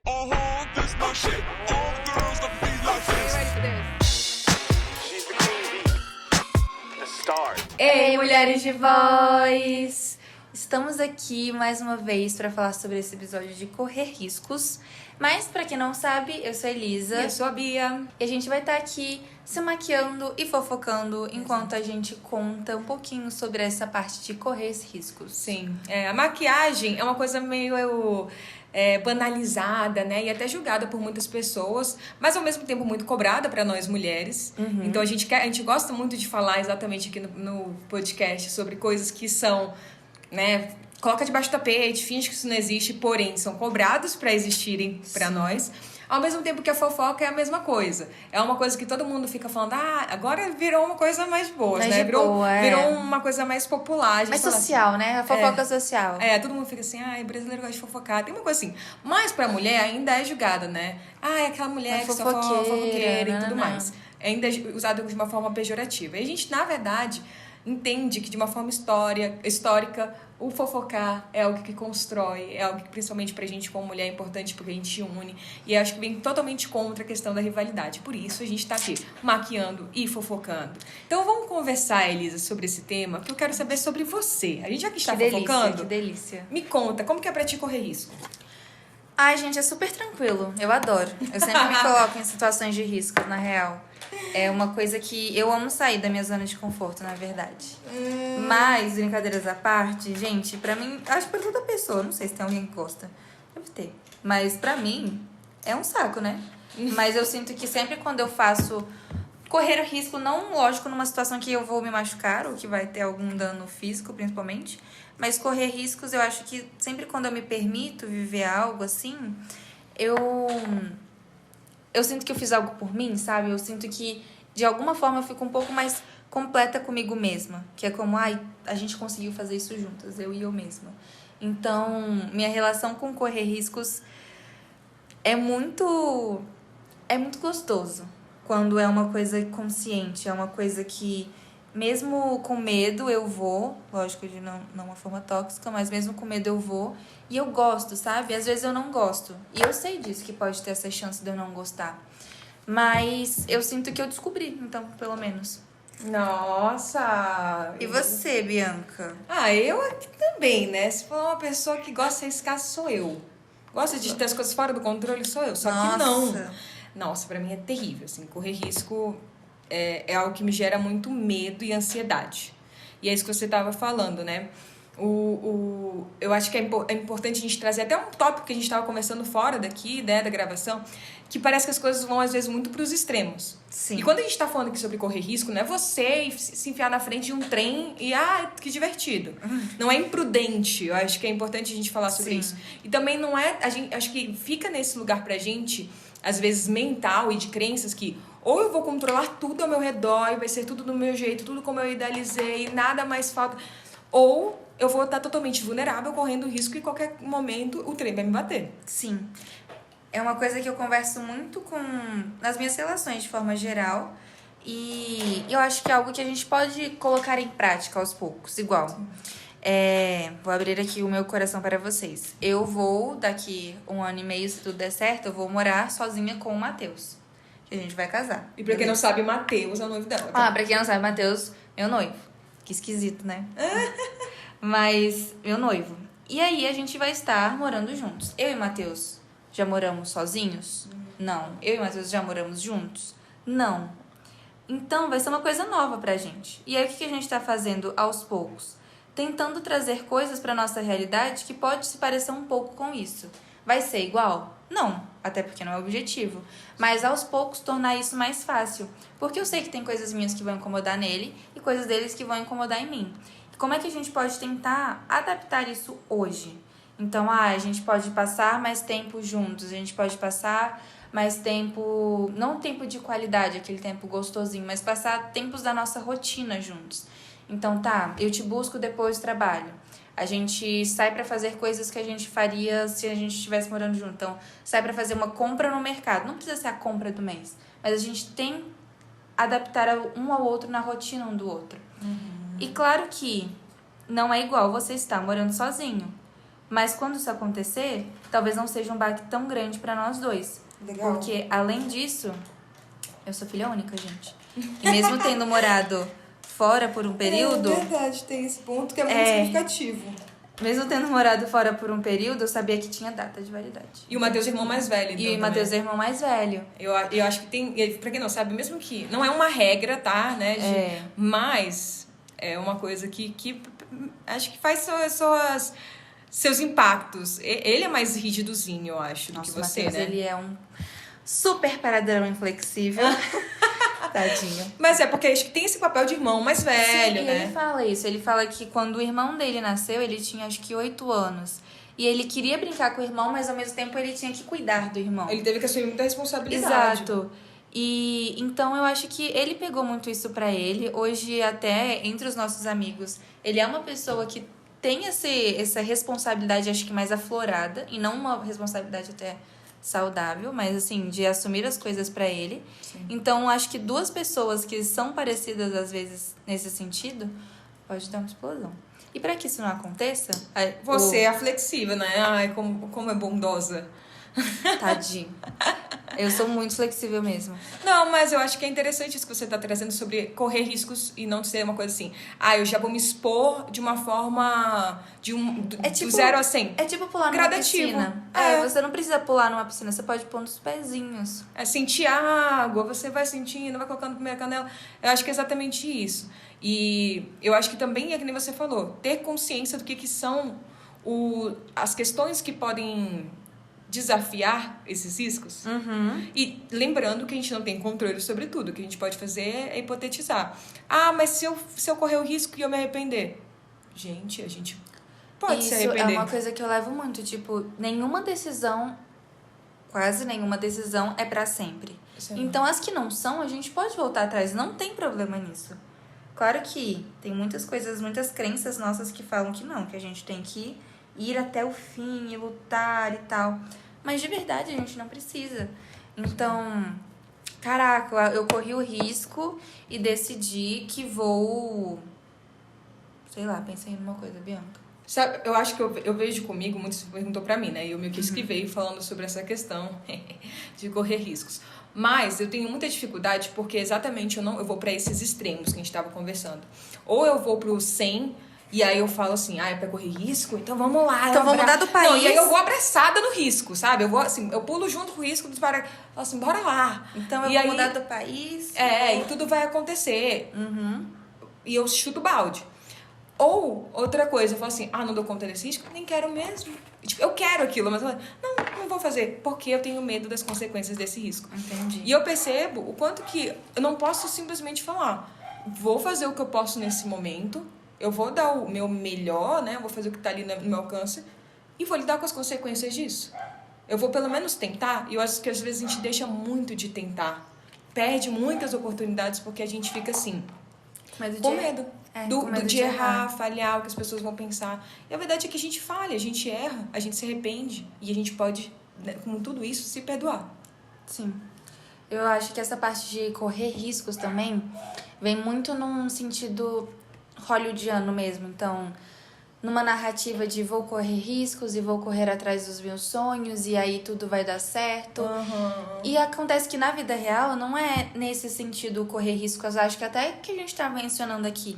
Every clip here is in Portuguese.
This my shit. All the girls love me like this. Ready for this? She's the queen bee, the star. Ei, mulheres de voz! Estamos aqui mais uma vez para falar sobre esse episódio de correr riscos. Mas, para quem não sabe, eu sou a Elisa. Eu sou a Bia. E a gente vai estar aqui se maquiando e fofocando enquanto a gente conta um pouquinho sobre essa parte de correr esses riscos. Sim, a maquiagem é uma coisa meio banalizada, né? E até julgada por muitas pessoas, mas ao mesmo tempo muito cobrada para nós mulheres. Então a gente gosta muito de falar exatamente aqui no podcast sobre coisas que são, né? Coloca debaixo do tapete, finge que isso não existe, porém são cobrados para existirem para nós. Ao mesmo tempo que a fofoca é a mesma coisa. É uma coisa que todo mundo fica falando, agora virou uma coisa mais boa, Mais né? de boa, virou uma coisa mais popular. A gente Mais fala social, né? A fofoca social. todo mundo fica assim, brasileiro gosta de fofocar. Tem uma coisa assim. Mas pra mulher ainda é julgada, né? É aquela mulher que só fofoqueira e tudo mais. Ainda é usado de uma forma pejorativa. E a gente, na verdade, entende que de uma forma histórica, o fofocar é algo que constrói, é algo que principalmente pra gente como mulher é importante porque a gente une. E acho que vem totalmente contra a questão da rivalidade. Por isso a gente tá aqui maquiando e fofocando. Então vamos conversar, Elisa, sobre esse tema, que eu quero saber sobre você. A gente já que está fofocando, Que delícia. me conta, como que é pra ti correr risco? Ai, gente, é super tranquilo. Eu adoro. Eu sempre me coloco em situações de risco, na real. É uma coisa que eu amo sair da minha zona de conforto, na verdade. Mas, brincadeiras à parte, gente, pra mim, acho que pra toda pessoa, não sei se tem alguém que gosta. Deve ter. Mas pra mim, é um saco, né? Mas eu sinto que sempre quando eu faço correr o risco, não, lógico, numa situação que eu vou me machucar ou que vai ter algum dano físico, principalmente, mas correr riscos, eu acho que sempre quando eu me permito viver algo assim, eu sinto que eu fiz algo por mim, sabe? Eu sinto que, de alguma forma, eu fico um pouco mais completa comigo mesma. Que é como, a gente conseguiu fazer isso juntas, eu e eu mesma. Então, minha relação com correr riscos é muito gostoso. Quando é uma coisa consciente, é uma coisa que, mesmo com medo, eu vou. Lógico, de não uma forma tóxica, mas mesmo com medo eu vou. E eu gosto, sabe? Às vezes eu não gosto. E eu sei disso, que pode ter essa chance de eu não gostar. Mas eu sinto que eu descobri, então, pelo menos. Nossa! E você, Bianca? Eu aqui também, né? Se for uma pessoa que gosta de arriscar, sou eu. Gosta de ter as coisas fora do controle, sou eu. Só que não. Nossa, pra mim é terrível, assim. Correr risco é algo que me gera muito medo e ansiedade. E é isso que você tava falando, né? Eu acho que é importante a gente trazer até um tópico que a gente estava conversando fora daqui, né, da gravação, que parece que as coisas vão, às vezes, muito pros extremos. Sim. E quando a gente tá falando aqui sobre correr risco, não é você se enfiar na frente de um trem e, que divertido. Não é imprudente. Eu acho que é importante a gente falar sobre isso. E também não é... acho que fica nesse lugar pra gente, às vezes, mental e de crenças que ou eu vou controlar tudo ao meu redor e vai ser tudo do meu jeito, tudo como eu idealizei, nada mais falta... Ou eu vou estar totalmente vulnerável, correndo risco e em qualquer momento o trem vai me bater. Sim. É uma coisa que eu converso muito nas minhas relações de forma geral. E eu acho que é algo que a gente pode colocar em prática aos poucos, igual. Vou abrir aqui o meu coração para vocês. Eu vou, daqui 1 ano e meio, se tudo der certo, eu vou morar sozinha com o Matheus. Que a gente vai casar. E pra quem não sabe, Matheus é o noivo dela. Pra quem não sabe, Matheus, meu noivo. Que esquisito, né? Mas, meu noivo. E aí, a gente vai estar morando juntos. Eu e Matheus já moramos sozinhos? Não. Eu e Matheus já moramos juntos? Não. Então, vai ser uma coisa nova pra gente. E aí, o que a gente tá fazendo aos poucos? Tentando trazer coisas pra nossa realidade que pode se parecer um pouco com isso. Vai ser igual? Não, até porque não é o objetivo. Mas aos poucos tornar isso mais fácil. Porque eu sei que tem coisas minhas que vão incomodar nele e coisas deles que vão incomodar em mim. E como é que a gente pode tentar adaptar isso hoje? Então, a gente pode passar mais tempo juntos, a gente pode passar mais tempo, não tempo de qualidade, aquele tempo gostosinho, mas passar tempos da nossa rotina juntos. Então, eu te busco depois do trabalho. A gente sai pra fazer coisas que a gente faria se a gente estivesse morando junto. Então, sai pra fazer uma compra no mercado. Não precisa ser a compra do mês. Mas a gente tem adaptar um ao outro na rotina um do outro. E claro que não é igual você estar morando sozinho. Mas quando isso acontecer, talvez não seja um baque tão grande pra nós dois. Legal. Porque, além disso, eu sou filha única, gente. E mesmo tendo morado fora por um período... É verdade, tem esse ponto que é muito significativo. Mesmo tendo morado fora por um período, eu sabia que tinha data de validade. E o Matheus é o irmão mais velho. Então, E o Matheus é o irmão mais velho. Eu acho que tem... Pra quem não sabe, mesmo que... Não é uma regra, tá? Né? Mas é uma coisa que acho que faz seus impactos. Ele é mais rígidozinho, eu acho, do que você, Matheus, né? ele é um super paradão inflexível. Tadinho. Mas é porque acho que tem esse papel de irmão mais velho, Sim, né? ele fala isso. Ele fala que quando o irmão dele nasceu, ele tinha acho que 8 anos. E ele queria brincar com o irmão, mas ao mesmo tempo ele tinha que cuidar do irmão. Ele teve que assumir muita responsabilidade. Exato. E então eu acho que ele pegou muito isso pra ele. Hoje, até entre os nossos amigos, ele é uma pessoa que tem essa responsabilidade, acho que mais aflorada, e não uma responsabilidade até saudável, mas assim, de assumir as coisas pra ele. Sim. Então, acho que duas pessoas que são parecidas às vezes nesse sentido, pode dar uma explosão. E pra que isso não aconteça, Você é flexível, né? Ai, como é bondosa. tadinho. Eu sou muito flexível mesmo. Não, mas eu acho que é interessante isso que você tá trazendo sobre correr riscos e não ser uma coisa assim. Eu já vou me expor de uma forma do 0 a 100. É tipo pular Gradativo. numa piscina. É. Você não precisa pular numa piscina, você pode pôr nos pezinhos. É sentir a água, você vai sentindo, vai colocando a primeira canela. Eu acho que é exatamente isso. E eu acho que também é que nem você falou, ter consciência do que são as questões que podem desafiar esses riscos. E lembrando que a gente não tem controle sobre tudo. O que a gente pode fazer é hipotetizar. Mas se eu correr o risco e eu me arrepender? Gente, a gente pode se arrepender. Isso é uma coisa que eu levo muito. Tipo, quase nenhuma decisão é pra sempre. Sim. Então, as que não são, a gente pode voltar atrás. Não tem problema nisso. Claro que tem muitas coisas, muitas crenças nossas que falam que não. Que a gente tem que ir até o fim e lutar e tal. Mas de verdade a gente não precisa. Então, caraca, eu corri o risco e decidi que vou... Sei lá, pensei numa coisa, Bianca. Sabe, eu acho que eu vejo comigo, muitos perguntou pra mim, né? E eu meio que escrevi falando sobre essa questão de correr riscos. Mas eu tenho muita dificuldade porque exatamente eu vou pra esses extremos que a gente tava conversando. Ou eu vou pro 100... E aí eu falo assim, é pra correr risco? Então vamos lá. Então vamos mudar do país. Não, e aí eu vou abraçada no risco, sabe? Eu vou assim, eu pulo junto com o risco, falo assim, bora lá. Então eu e vou aí, mudar do país. E tudo vai acontecer. E eu chuto balde. Ou outra coisa, eu falo assim, não dou conta desse risco, nem quero mesmo. Tipo, eu quero aquilo, mas eu falo, não vou fazer, porque eu tenho medo das consequências desse risco. Entendi. E eu percebo o quanto que eu não posso simplesmente falar, vou fazer o que eu posso nesse momento, eu vou dar o meu melhor, né? Eu vou fazer o que tá ali no meu alcance e vou lidar com as consequências disso. Eu vou pelo menos tentar, e eu acho que às vezes a gente deixa muito de tentar. Perde muitas oportunidades porque a gente fica assim, com medo. Com medo De errar, falhar, o que as pessoas vão pensar. E a verdade é que a gente falha, a gente erra, a gente se arrepende. E a gente pode, né, com tudo isso, se perdoar. Sim. Eu acho que essa parte de correr riscos também vem muito num sentido hollywoodiano mesmo. Então, numa narrativa de vou correr riscos e vou correr atrás dos meus sonhos e aí tudo vai dar certo. E acontece que na vida real não é nesse sentido correr riscos. Acho que até que a gente tá mencionando aqui.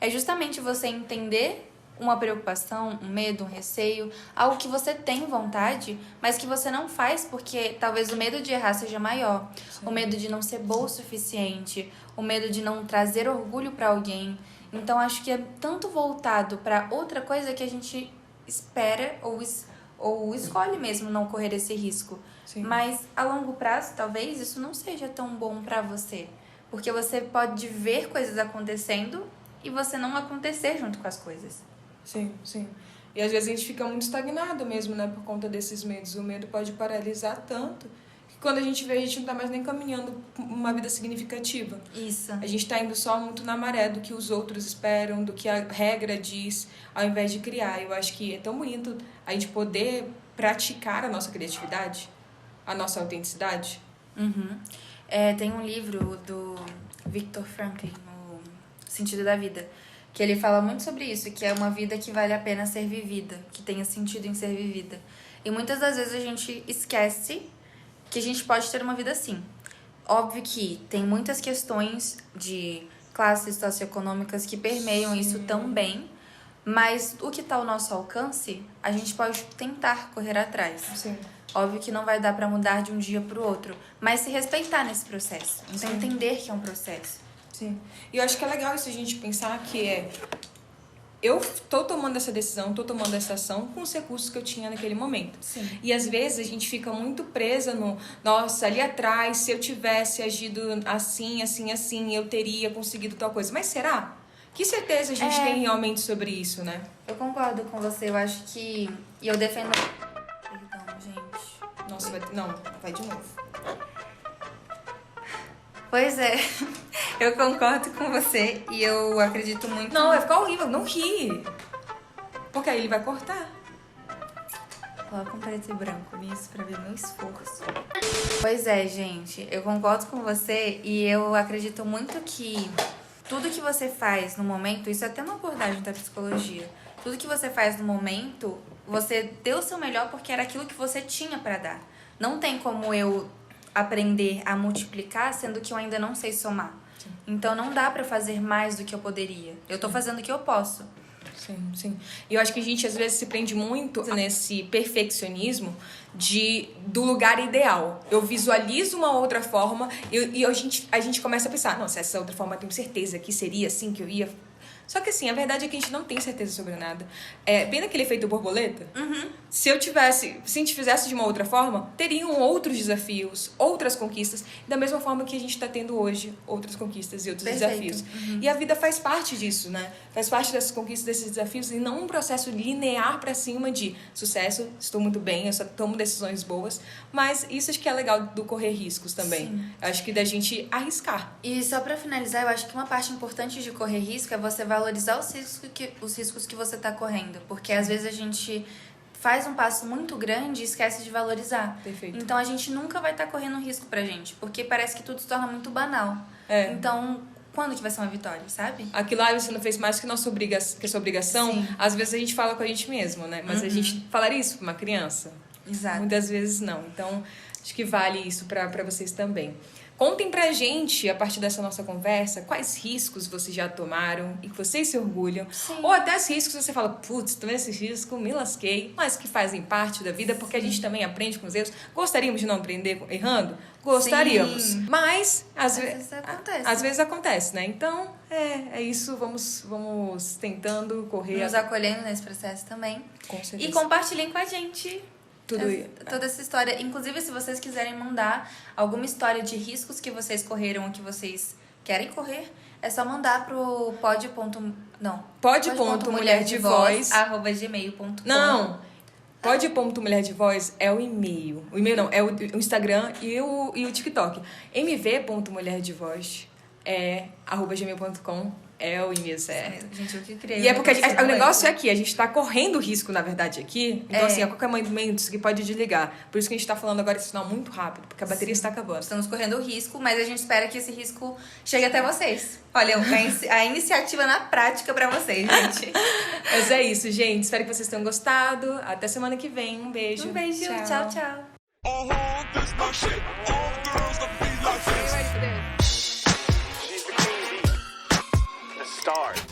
É justamente você entender uma preocupação, um medo, um receio, algo que você tem vontade, mas que você não faz porque talvez o medo de errar seja maior. Sim. O medo de não ser boa o suficiente, o medo de não trazer orgulho pra alguém. Então, acho que é tanto voltado para outra coisa que a gente espera ou escolhe mesmo não correr esse risco. Sim. Mas, a longo prazo, talvez isso não seja tão bom para você. Porque você pode ver coisas acontecendo e você não acontecer junto com as coisas. Sim, sim. E às vezes a gente fica muito estagnado mesmo, né? Por conta desses medos. O medo pode paralisar tanto que quando a gente vê, a gente não tá mais nem caminhando uma vida significativa. Isso. A gente tá indo só muito na maré do que os outros esperam, do que a regra diz, ao invés de criar. Eu acho que é tão bonito a gente poder praticar a nossa criatividade, a nossa autenticidade. Tem um livro do Viktor Frankl, no Sentido da Vida, que ele fala muito sobre isso, que é uma vida que vale a pena ser vivida, que tenha sentido em ser vivida. E muitas das vezes a gente esquece que a gente pode ter uma vida assim. Óbvio que tem muitas questões de classes socioeconômicas que permeiam isso também, mas o que está ao nosso alcance, a gente pode tentar correr atrás. Sim. Óbvio que não vai dar para mudar de um dia para o outro, mas se respeitar nesse processo. Então, entender que é um processo. Sim. E eu acho que é legal isso a gente pensar que eu tô tomando essa decisão, tô tomando essa ação com os recursos que eu tinha naquele momento. Sim. E às vezes a gente fica muito presa no, nossa, ali atrás, se eu tivesse agido assim, eu teria conseguido tal coisa. Mas será? Que certeza a gente tem realmente sobre isso, né? Eu concordo com você, eu acho que... E eu defendo... Perdão, gente. Nossa, não, vai de novo. Pois é, eu concordo com você e eu acredito muito... Não, vai ficar horrível, não ri. Porque aí ele vai cortar. Coloca um preto e branco nisso pra ver meu esforço. Pois é, gente, eu concordo com você e eu acredito muito que tudo que você faz no momento, isso é até uma abordagem da psicologia, tudo que você faz no momento, você deu o seu melhor porque era aquilo que você tinha pra dar. Não tem como eu aprender a multiplicar, sendo que eu ainda não sei somar. Sim. Então não dá pra fazer mais do que eu poderia. Eu tô fazendo o que eu posso. Sim, sim. E eu acho que a gente às vezes se prende muito nesse perfeccionismo do lugar ideal. Eu visualizo uma outra forma e a gente começa a pensar, nossa, essa outra forma eu tenho certeza que seria assim que eu ia... Só que assim, a verdade é que a gente não tem certeza sobre nada. Pena aquele efeito borboleta. Se a gente fizesse de uma outra forma, teriam outros desafios, outras conquistas, da mesma forma que a gente está tendo hoje outras conquistas e outros desafios. E a vida faz parte disso, né? Faz parte dessas conquistas, desses desafios, e não um processo linear para cima de sucesso, estou muito bem, eu só tomo decisões boas. Mas isso acho que é legal do correr riscos também. Sim. Acho que da gente arriscar. E só pra finalizar, eu acho que uma parte importante de correr risco é você valorizar os riscos que você tá correndo. Porque às vezes a gente faz um passo muito grande e esquece de valorizar. Perfeito. Então a gente nunca vai estar correndo risco pra gente, porque parece que tudo se torna muito banal. Então, quando que vai ser uma vitória, sabe? Aquilo lá você não fez mais que a sua obrigação. Sim. Às vezes a gente fala com a gente mesmo, né? Mas a gente falaria isso pra uma criança? Exato. Muitas vezes não. Então, acho que vale isso pra vocês também. Contem pra gente, a partir dessa nossa conversa, quais riscos vocês já tomaram e que vocês se orgulham. Sim. Ou até os riscos que você fala, putz, tomei esse risco, me lasquei, mas que fazem parte da vida, porque a gente também aprende com os erros. Gostaríamos de não aprender errando? Gostaríamos. Sim. Mas, às vezes acontece. né? Então, é isso. Vamos tentando correr. Nos acolhendo nesse processo também. Com certeza. E compartilhem com a gente toda essa história. Inclusive, se vocês quiserem mandar alguma história de riscos que vocês correram ou que vocês querem correr, é só mandar pro pod.mulherdevoz@gmail.com. Não, pod.mulherdevoz é o e-mail. O e-mail não, é o Instagram e o TikTok. mv.mulherdevoz é @gmail.com. É o e-mail certo. Gente, eu que criei. E é porque o negócio é que a gente tá correndo risco, na verdade, aqui. Então, assim, a qualquer momento isso aqui pode desligar. Por isso que a gente tá falando agora esse sinal muito rápido, porque a bateria está acabando. Estamos correndo risco, mas a gente espera que esse risco chegue até vocês. Olha, a iniciativa na prática pra vocês, gente. Mas é isso, gente. Espero que vocês tenham gostado. Até semana que vem. Um beijo. Um beijo. Tchau, tchau. This my shit.